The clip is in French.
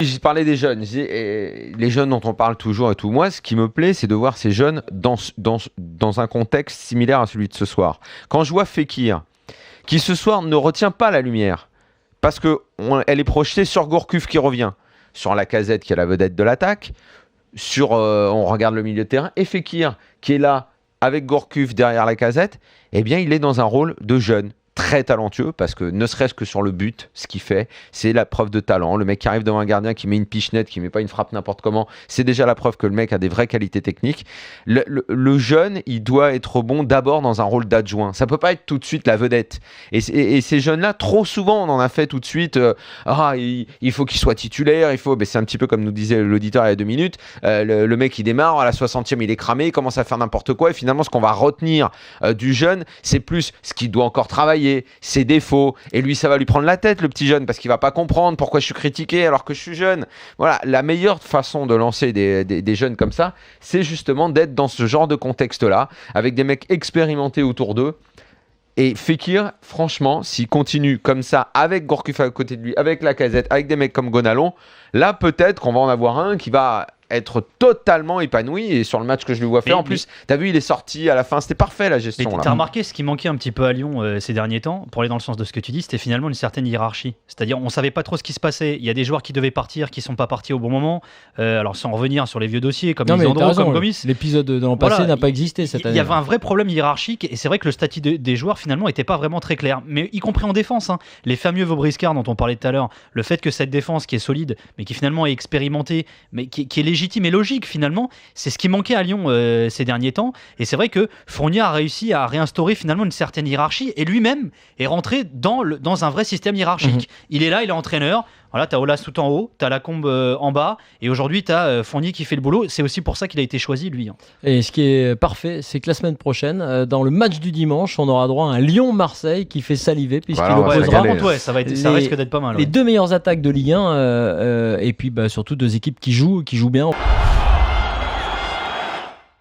J'ai parlé des jeunes, les jeunes dont on parle toujours et tout. Moi, ce qui me plaît, c'est de voir ces jeunes dans un contexte similaire à celui de ce soir. Quand je vois Fekir, qui ce soir ne retient pas la lumière, parce qu'elle est projetée sur Gourcuff qui revient, sur Lacazette qui est la vedette de l'attaque, on regarde le milieu de terrain, et Fekir qui est là avec Gourcuff derrière Lacazette, eh bien il est dans un rôle de jeune. Très talentueux, parce que ne serait-ce que sur le but, ce qu'il fait, c'est la preuve de talent. Le mec qui arrive devant un gardien, qui met une pichenette, qui met pas une frappe n'importe comment, c'est déjà la preuve que le mec a des vraies qualités techniques. Le jeune, il doit être bon d'abord dans un rôle d'adjoint. Ça peut pas être tout de suite la vedette. Et ces jeunes-là, trop souvent, on en a fait tout de suite. Il faut qu'il soit titulaire. C'est un petit peu comme nous disait l'auditeur il y a 2 minutes. Le mec, il démarre à la 60e, il est cramé, il commence à faire n'importe quoi. Et finalement, ce qu'on va retenir du jeune, c'est plus ce qu'il doit encore travailler, ses défauts, et lui ça va lui prendre la tête, le petit jeune, parce qu'il va pas comprendre pourquoi je suis critiqué alors que je suis jeune. Voilà, la meilleure façon de lancer des jeunes comme ça, c'est justement d'être dans ce genre de contexte là, avec des mecs expérimentés autour d'eux. Et Fekir, franchement, s'il continue comme ça, avec Gourcuff à côté de lui, avec Lacazette, avec des mecs comme Gonalon, là peut-être qu'on va en avoir un qui va être totalement épanoui, et sur le match que je lui vois faire, en plus, t'as vu, il est sorti à la fin, c'était parfait la gestion. Mais t'as remarqué ce qui manquait un petit peu à Lyon ces derniers temps, pour aller dans le sens de ce que tu dis, c'était finalement une certaine hiérarchie. C'est-à-dire, on savait pas trop ce qui se passait. Il y a des joueurs qui devaient partir, qui sont pas partis au bon moment. Alors, sans revenir sur les vieux dossiers, comme Lisandro, comme Gomis. L'épisode de l'an passé n'a pas existé cette année. Il y avait un vrai problème hiérarchique, et c'est vrai que le statut des joueurs, finalement, était pas vraiment très clair. Mais y compris en défense, hein. Les fameux Vobriscar dont on parlait tout à l'heure, le fait que cette défense qui est solide, mais qui finalement est expérimentée, mais qui est légitime et logique, finalement, c'est ce qui manquait à Lyon ces derniers temps. Et c'est vrai que Fournier a réussi à réinstaurer finalement une certaine hiérarchie, et lui-même est rentré dans un vrai système hiérarchique. Il est là, il est entraîneur. Voilà, t'as Olas tout en haut, t'as Lacombe en bas, et aujourd'hui t'as Fournier qui fait le boulot. C'est aussi pour ça qu'il a été choisi, lui. Et ce qui est parfait, c'est que la semaine prochaine, dans le match du dimanche, on aura droit à un Lyon-Marseille qui fait saliver, puisqu'il opposera ça risque d'être pas mal. Les deux meilleures attaques de Ligue 1, et puis surtout deux équipes qui jouent bien.